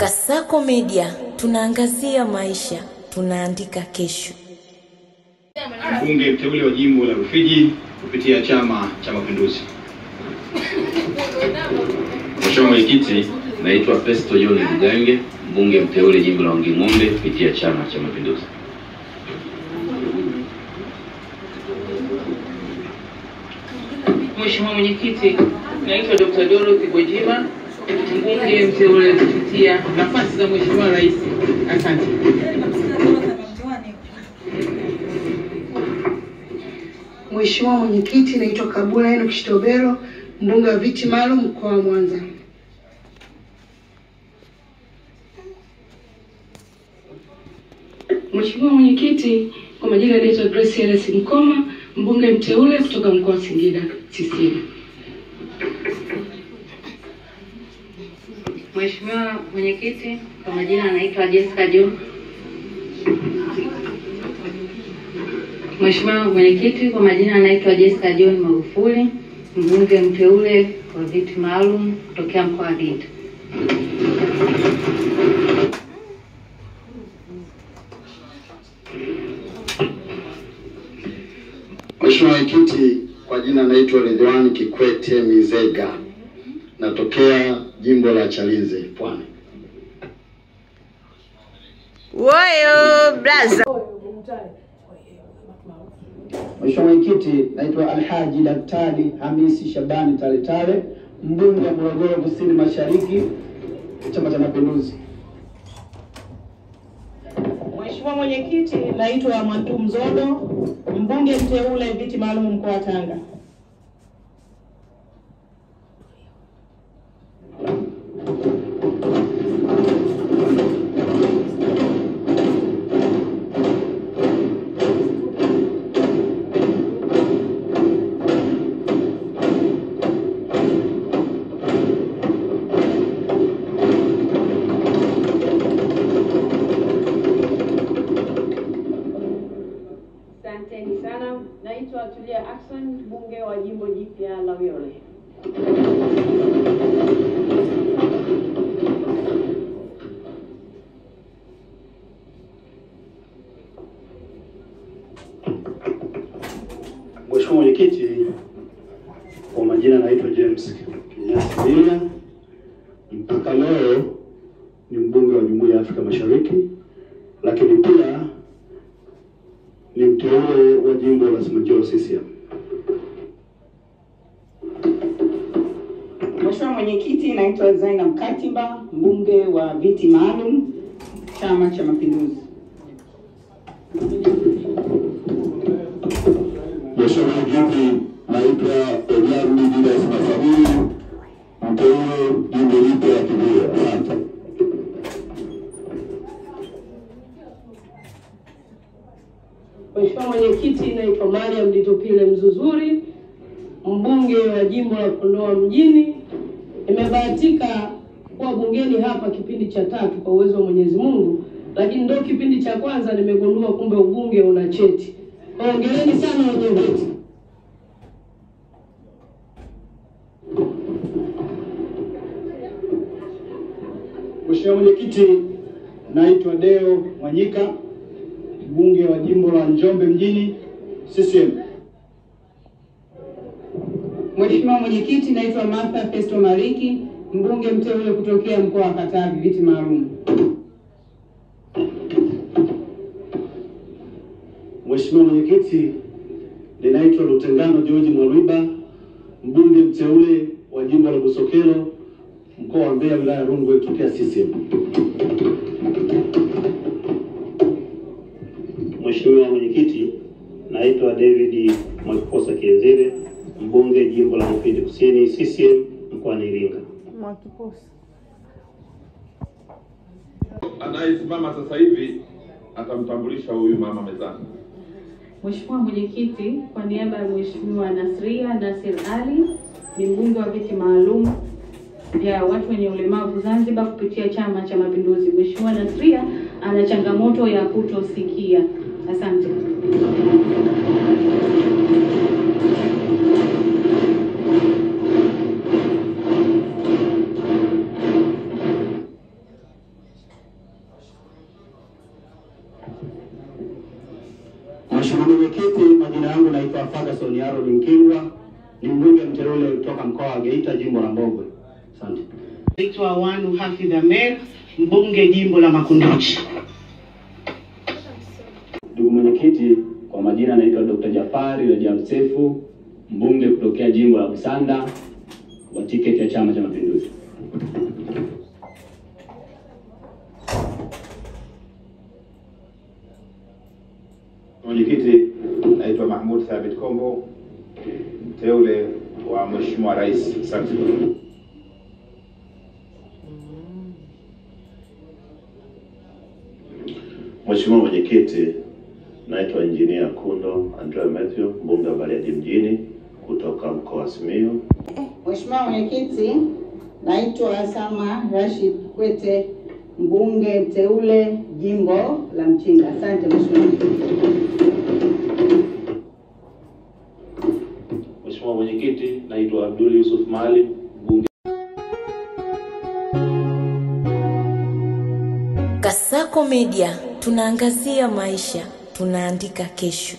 Kasako Media, tunaangazia maisha, tunaandika kesho. Mbunge mteule wa jimbo la Rufiji kupitia Chama cha Mapinduzi. Mheshimiwa Mwenyekiti, naitwa Festo John Mgange, mbunge mteule jimbo la Wanging'ombe kupitia Chama cha Mapinduzi. Mheshimiwa Mwenyekiti, naitwa Dr. Dorothy Gwajima, mbunge mteule kupitia nafasi za Mheshimiwa Rais. Asante. Mheshimiwa Mwenyekiti, naitwa Kabula Enoch Shitobero, mbunge wa viti maalum mkoa wa Mwanza. Mheshimiwa Mwenyekiti, kwa majina naitwa Grace Ellis Mkoma, mbunge mteule kutoka mkoa wa Singida CCM. Mheshimiwa Mwenyekiti, kwa majina naitwa Jessica John. Mheshimiwa Mwenyekiti, kwa majina naitwa Jessica John Magufuli, mbunge mteule wa viti maalum kutokea mkoa wa Geita. Mheshimiwa Mwenyekiti, kwa jina naitwa Ridhiwani Kikwete Mizega, natokea jimbo la Chalinze, Pwani. Woyo braza. Mheshimiwa Mwenyekiti, naitwa Alhaji Daktari Hamisi Shabani Tale, mbunge wa Morogoro Kusini Mashariki, Chama cha Mapinduzi. Mheshimiwa Mwenyekiti, naitwa Mwantu Mzodo, mbunge mteule viti maalum mkoa wa Tanga. Asanteni sana. Naitwa Tulia Ackson, mbunge wa jimbo jipya la Uyole. Mheshimiwa Mwenyekiti, kwa majina naitwa James Kinyasi, mpaka leo ni mbunge wa Jumuiya ya Afrika Mashariki, lakini pia ni mteule wa jimbo la Simanjiro CCM. Mheshimiwa Mwenyekiti, naitwa Zainab Katiba, mbunge wa viti maalum Chama cha Mapinduzi. Mheshimiwa Mwenyekiti, naitwa Eliabu Julius Masaburi, mteule jimbo jipya la Kibuye. Asante. Mheshimiwa Mwenyekiti, naitwa Mariam Ditopile Mzuzuri, mbunge wa jimbo la Kondoa mjini. Nimebahatika kuwa bungeni hapa kipindi cha 3 kwa uwezo wa Mwenyezi Mungu, lakini ndio kipindi cha kwanza nimegundua kumbe ubunge una cheti. Hongereni sana wenye viti. Mheshimiwa Mwenyekiti, naitwa Deo Mwanyika, mbunge wa jimbo la Njombe mjini CCM. Mheshimiwa Mwenyekiti, naitwa Martha Festo Mariki, mbunge mteule kutokea mkoa wa Katavi viti maalum. Mheshimiwa Mwenyekiti, ninaitwa Lutengano George Mwalwiba, mbunge mteule wa jimbo la Busokelo, mkoa wa Mbeya, wilaya ya Rungwe kutokea CCM. Mheshimiwa Mwenyekiti, naitwa David Mwakiposa Kienzile, mbunge jimbo la Mufindi Kusini CCM mkoa wa Iringa. Mwakiposa anayesimama sasa hivi atamtambulisha huyu mama mezani. Mheshimiwa Mwenyekiti, kwa niaba ya Mheshimiwa Nasria Nasir Ali, ni mbunge wa viti maalum ya watu wenye ulemavu Zanzibar kupitia Chama cha Mapinduzi. Mheshimiwa Nasria ana changamoto ya kutosikia. Asante. Ferguson Harold Mkingwa, ni mbunge mteule kutoka mkoa wa Geita, jimbo la Mbogwe. Asante. Naitwa Wanu Hafidh Amer, mbunge jimbo la Makunduchi. Ndugu mwenyekiti, kwa majina naitwa Dr. Jafari Rajab Sefu, mbunge kutokea jimbo la Busanda kwa tiketi ya Chama cha Mapinduzi. Mwenyekiti, naitwa Mahmud Thabit Kombo, mteule wa Mheshimiwa Rais. Asante. Mheshimiwa Mwenyekiti, naitwa Engineer Kundo Andrea Matthew, mbunge wa Bariadi mjini kutoka mkoa wa Simiyu. Mheshimiwa Mwenyekiti, naitwa Salma Rashid Kikwete, mbunge mteule jimbo la Mchinga. Asante Mheshimiwa. Mheshimiwa Mwenyekiti, naitwa Abdul Yusuf Mali, mbunge. Kasako Media, tunaangazia maisha, tunaandika kesho.